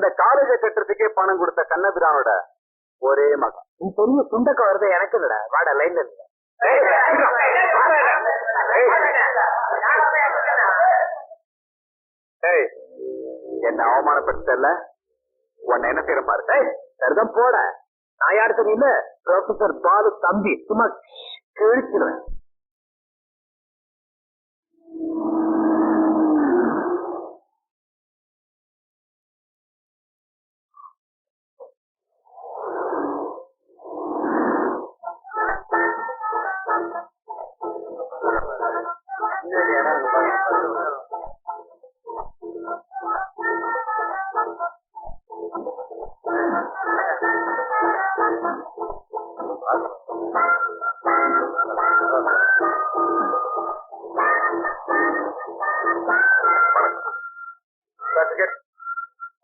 இந்த காலேஜ கட்டுறதுக்கே பணம் கொடுத்த கண்ணபிரானோட ஒரே மகன். நீ பெரிய சுண்டக்க வருது எனக்கு இல்லடா. வாடா லைன்ல இல்ல. என்ன அவமானப்படுத்தல, உன்னை என்ன செய்யற பாரு. சரிதான் போட. நான் யாரு தெரியல, ப்ரொஃபசர் பாலு தம்பி. சும்மா கிழிச்சிருவேன்.